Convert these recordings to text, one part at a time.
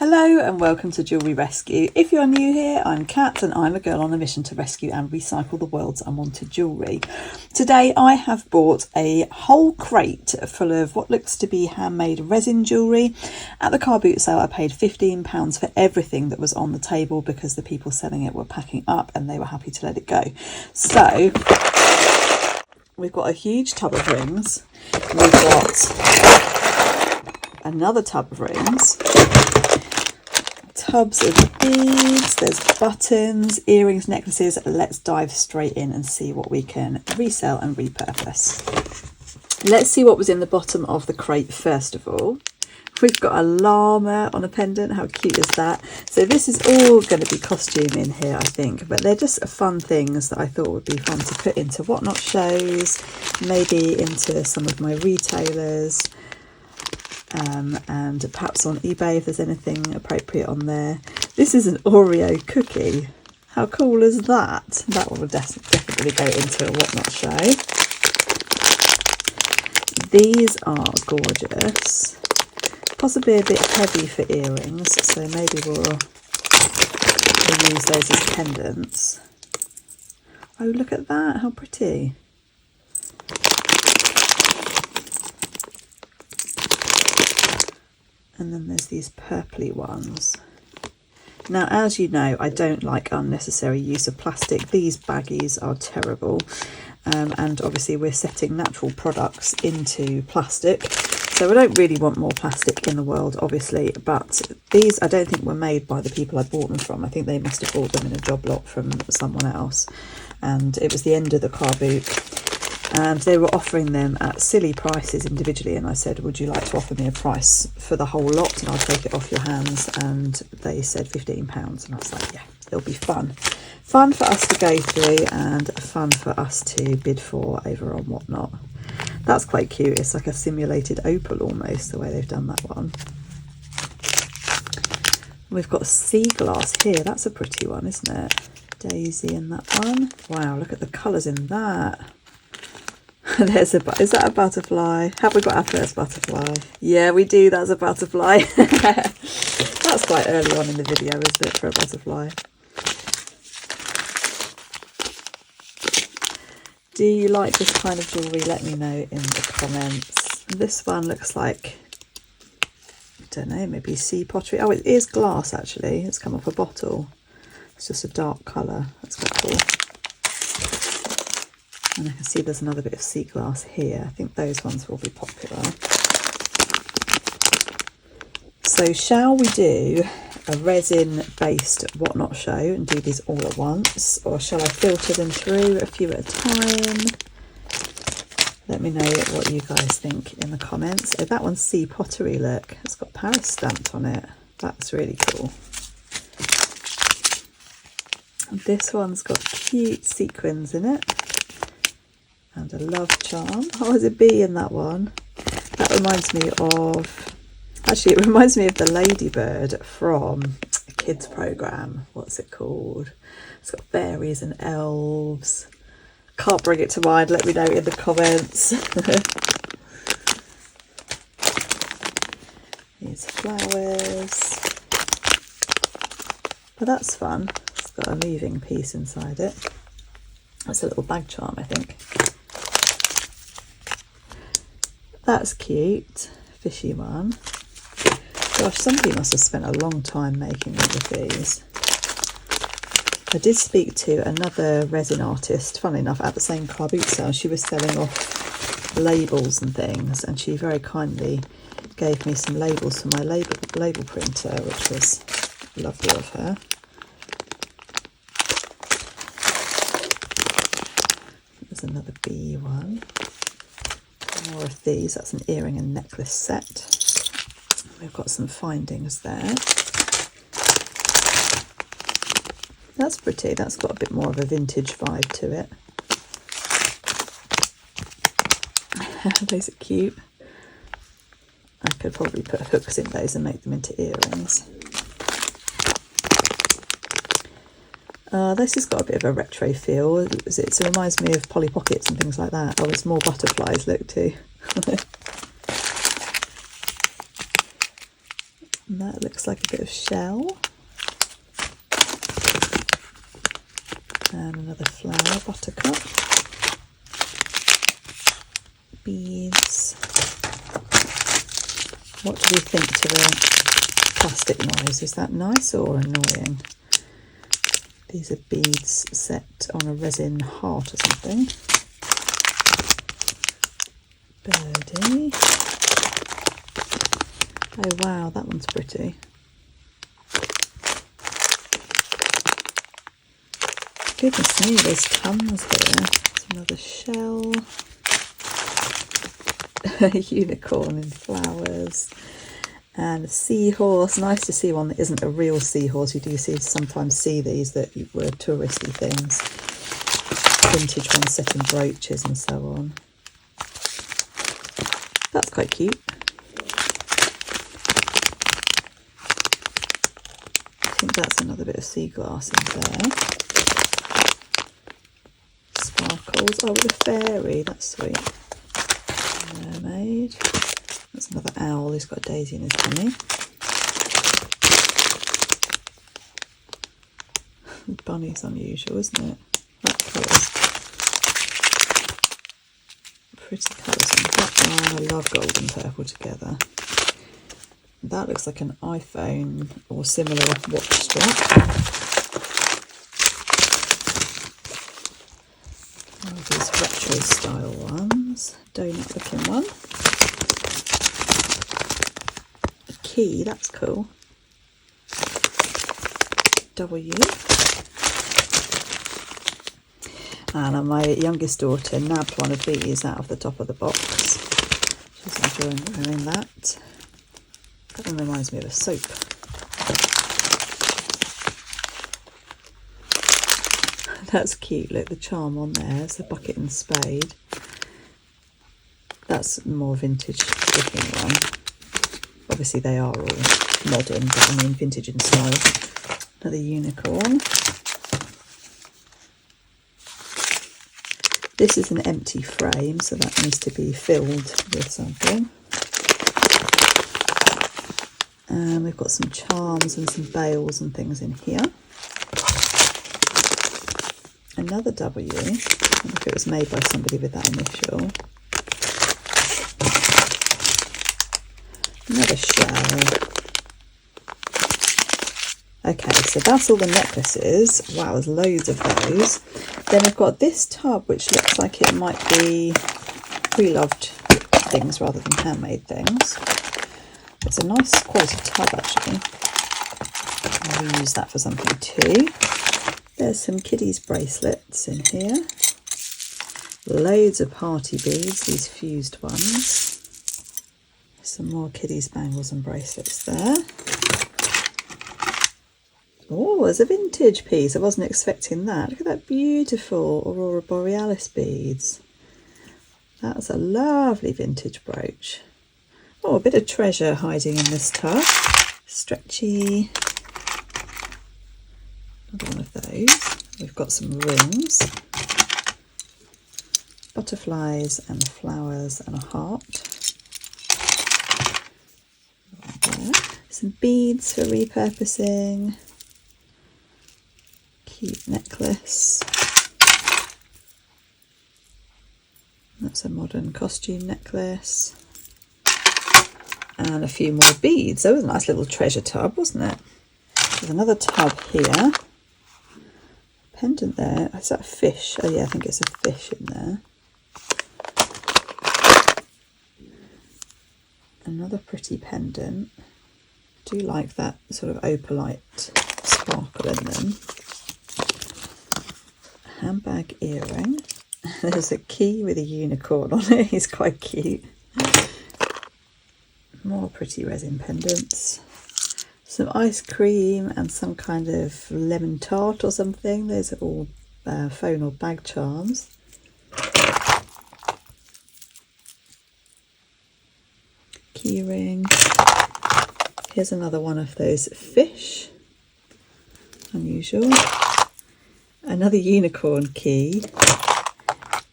Hello and welcome to Jewellery Rescue. If you are new here, I'm Kat and I'm a girl on a mission to rescue and recycle the world's unwanted jewellery. Today I have bought a whole crate full of what looks to be handmade resin jewellery. At the car boot sale I paid £15 for everything that was on the table because the people selling it were packing up and they were happy to let it go. So we've got a huge tub of rings, we've got another tub of rings, tubs of beads, there's buttons, earrings, necklaces. Let's dive straight in and see what we can resell and repurpose. Let's see what was in the bottom of the crate first of all. We've got a llama on a pendant. How cute is that? So this is all going to be costume in here, I think, but they're just fun things that I thought would be fun to put into whatnot shows, maybe into some of my retailers. And perhaps on eBay if there's anything appropriate on there. This is an Oreo cookie. How cool is that? That one will definitely go into a whatnot show. These are gorgeous. Possibly a bit heavy for earrings, so maybe we'll use those as pendants. Oh, look at that, how pretty. And then there's these purpley ones. Now, as you know, I don't like unnecessary use of plastic. These baggies are terrible. And obviously we're setting natural products into plastic. So I don't really want more plastic in the world, obviously. But these, I don't think were made by the people I bought them from. I think they must have bought them in a job lot from someone else. And it was the end of the car boot. And they were offering them at silly prices individually, and I said, would you like to offer me a price for the whole lot and I'll take it off your hands? And they said £15, and I was like, yeah, it'll be fun for us to go through and fun for us to bid for over on whatnot. That's quite cute. It's like a simulated opal almost, the way they've done that one. We've got sea glass here. That's a pretty one, isn't it? Daisy in that one. Wow, look at the colours in that. Is that a butterfly? Have we got our first butterfly? Yeah, we do. That's a butterfly. That's quite early on in the video, isn't it, for a butterfly? Do you like this kind of jewellery? Let me know in the comments. This one looks like, I don't know, maybe sea pottery. Oh, it is glass actually. It's come off a bottle. It's just a dark colour. That's quite cool. And I can see there's another bit of sea glass here. I think those ones will be popular. So shall we do a resin based whatnot show and do these all at once? Or shall I filter them through a few at a time? Let me know what you guys think in the comments. Oh, that one's sea pottery, look. It's got Paris stamped on it. That's really cool. And this one's got cute sequins in it. And a love charm. Oh, there's a bee in that one. That reminds me of, actually it reminds me of the ladybird from a kids programme. What's it called? It's got fairies and elves. Can't bring it to mind. Let me know in the comments. These flowers. But that's fun. It's got a moving piece inside it. That's a little bag charm, I think. That's cute, fishy one. Gosh, somebody must have spent a long time making all of these. I did speak to another resin artist, funnily enough, at the same car boot sale. She was selling off labels and things, and she very kindly gave me some labels for my label printer, which was lovely of her. There's another bee one. More of these. That's an earring and necklace set. We've got some findings there. That's pretty. That's got a bit more of a vintage vibe to it. Those are cute. I could probably put hooks in those and make them into earrings. This has got a bit of a retro feel. It reminds me of Polly Pockets and things like that. Oh, there's more butterflies, look too. And that looks looks like a bit of shell. And another flower, buttercup. Beads. What do we think to the plastic noise? Is that nice or annoying? These are beads set on a resin heart or something. Birdie. Oh wow, that one's pretty. Goodness me, there's tons here. There's another shell. A unicorn in flowers. And a seahorse. Nice to see one that isn't a real seahorse. You do sometimes see these that were touristy things. Vintage ones set in brooches and so on. That's quite cute. I think that's another bit of sea glass in there. Sparkles. Oh, with a fairy. That's sweet. Mermaid. That's another owl. He's got a daisy in his tummy. Bunny's unusual, isn't it? That colours. Pretty colours on that one. I love gold and purple together. That looks like an iPhone or similar watch strap. Oh, these retro style ones. Donut looking one. A key, that's cool. W. And my youngest daughter nabbed one of these out of the top of the box. She's enjoying wearing that. That one reminds me of a soap. That's cute. Look, the charm on there. It's a bucket and spade. That's more vintage looking one. Obviously they are all modern, but I mean vintage in style. Another unicorn. This is an empty frame, so that needs to be filled with something. And we've got some charms and some bales and things in here. Another W. I wonder if it was made by somebody with that initial. Another shell. Okay, so that's all the necklaces. Wow, there's loads of those. Then we've got this tub, which looks like it might be pre-loved things rather than handmade things. It's a nice quality tub, actually. I'll use that for something too. There's some kiddies bracelets in here. Loads of party beads, these fused ones. Some more kiddies bangles and bracelets there. Oh, there's a vintage piece. I wasn't expecting that. Look at that beautiful Aurora Borealis beads. That's a lovely vintage brooch. Oh, a bit of treasure hiding in this tub. Stretchy. Another one of those. We've got some rings. Butterflies and flowers and a heart. There. Some beads for repurposing. Cute necklace. That's a modern costume necklace. And a few more beads. That was a nice little treasure tub, wasn't it? There's another tub here. Pendant there. Is that a fish? Oh yeah, I think it's a fish in there. Another pretty pendant. I do like that sort of opalite sparkle in them. A handbag earring. There's a key with a unicorn on it. He's quite cute. More pretty resin pendants. Some ice cream and some kind of lemon tart or something. Those are all phone or bag charms. Key ring. Here's another one of those fish. Unusual. Another unicorn key.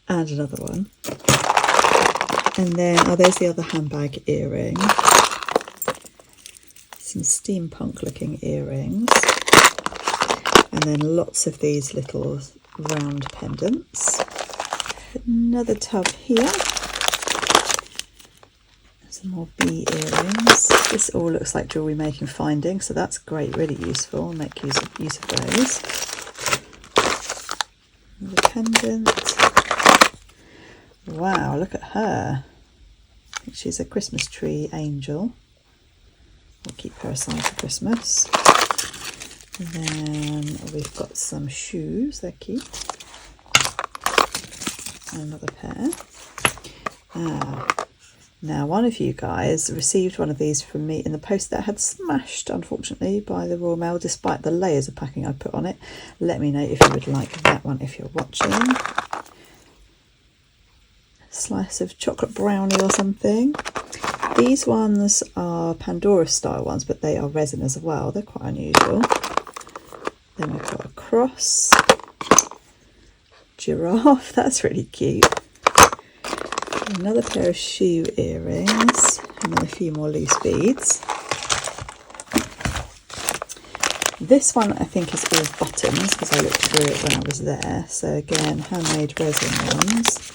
And another one. And then, oh, there's the other handbag earring. It's some steampunk looking earrings, and then lots of these little round pendants. Another tub here, some more bee earrings. This all looks like jewellery making finding, so that's great, really useful. I'll make use of those. Another pendant. Wow, look at her. I think she's a Christmas tree angel. We'll keep her aside for Christmas. And then we've got some shoes, they're cute. And another pair. Now one of you guys received one of these from me in the post that had smashed, unfortunately, by the Royal Mail, despite the layers of packing I put on it. Let me know if you would like that one if you're watching. Slice of chocolate brownie or something. These ones are Pandora style ones, but they are resin as well. They're quite unusual. Then we've got a cross. Giraffe, that's really cute. Another pair of shoe earrings, and then a few more loose beads. This one I think is all buttons because I looked through it when I was there. So again, handmade resin ones.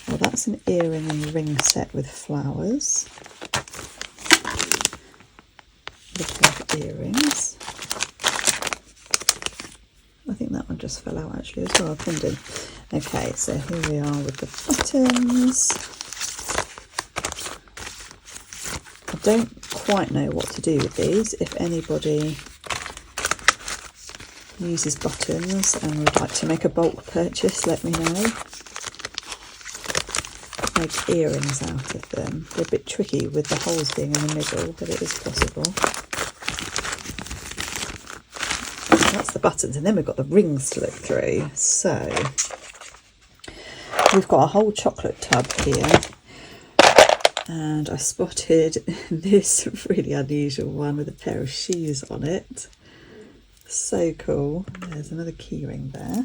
Well, that's an earring and ring set with flowers. The pair of earrings. I think that one just fell out actually as well, pendant. Okay, so here we are with the buttons. I don't quite know what to do with these. If anybody uses buttons and would like to make a bulk purchase, let me know. Make earrings out of them. They're a bit tricky with the holes being in the middle, but it is possible. That's the buttons, and then we've got the rings to look through. So we've got a whole chocolate tub here, and I spotted this really unusual one with a pair of shoes on it. So cool. There's another key ring there.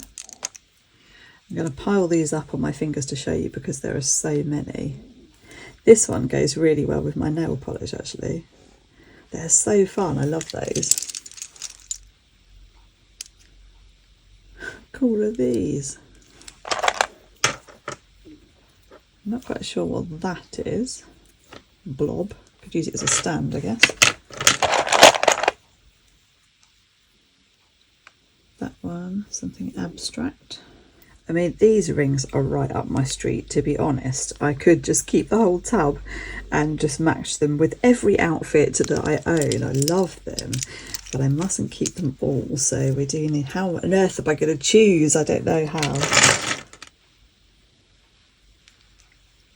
I'm going to pile these up on my fingers to show you because there are so many. This one goes really well with my nail polish actually. They're so fun, I love those. Cool are these? I'm not quite sure what that is. Blob. Could use it as a stand, I guess. That one, something abstract. I mean, these rings are right up my street, to be honest. I could just keep the whole tub and just match them with every outfit that I own. I love them, but I mustn't keep them all. So we do need, how on earth am I going to choose? I don't know how.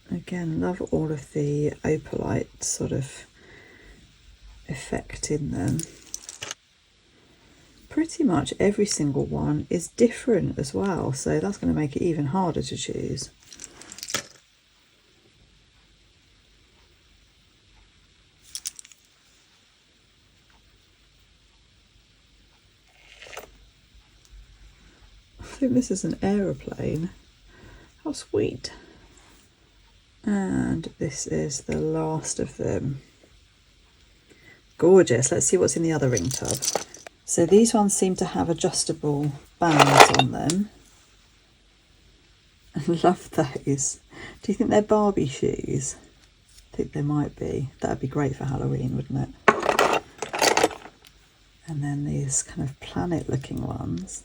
Again, love all of the opalite sort of effect in them. Pretty much every single one is different as well, so that's going to make it even harder to choose. I think this is an aeroplane. How sweet. And this is the last of them. Gorgeous. Let's see what's in the other ring tub. So these ones seem to have adjustable bands on them. I love those. Do you think they're Barbie shoes? I think they might be. That would be great for Halloween, wouldn't it? And then these kind of planet looking ones.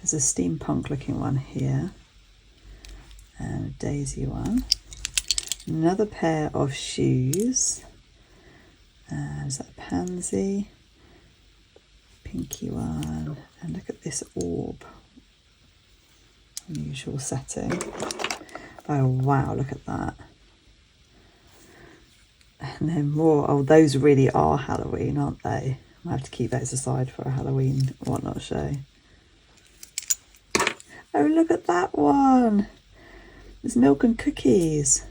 There's a steampunk looking one here. And a daisy one. Another pair of shoes. Is that a pansy? Pinky one. And look at this orb. Unusual setting. Oh wow, look at that. And then more. Oh, those really are Halloween, aren't they? I have to keep those aside for a Halloween whatnot show. Oh, look at that one. There's milk and cookies.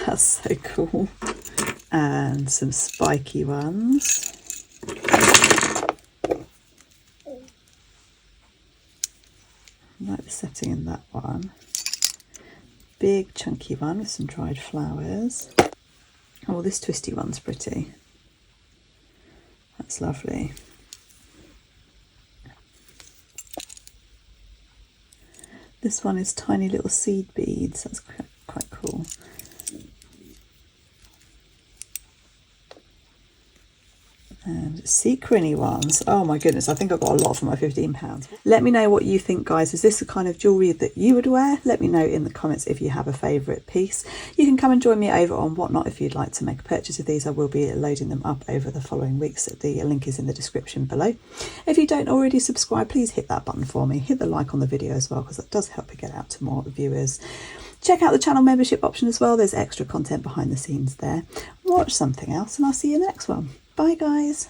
That's so cool. And some spiky ones. I like the setting in that one. Big chunky one with some dried flowers. Oh, this twisty one's pretty. That's lovely. This one is tiny little seed beads. That's quite cool. And sequiny ones. Oh my goodness, I think I got a lot for my £15. Let me know what you think, guys. Is this the kind of jewellery that you would wear? Let me know in the comments if you have a favourite piece. You can come and join me over on Whatnot if you'd like to make a purchase of these. I will be loading them up over the following weeks. The link is in the description below. If you don't already subscribe, please hit that button for me. Hit the like on the video as well, because that does help it get out to more viewers. Check out the channel membership option as well. There's extra content behind the scenes there. Watch something else and I'll see you next one. Bye guys.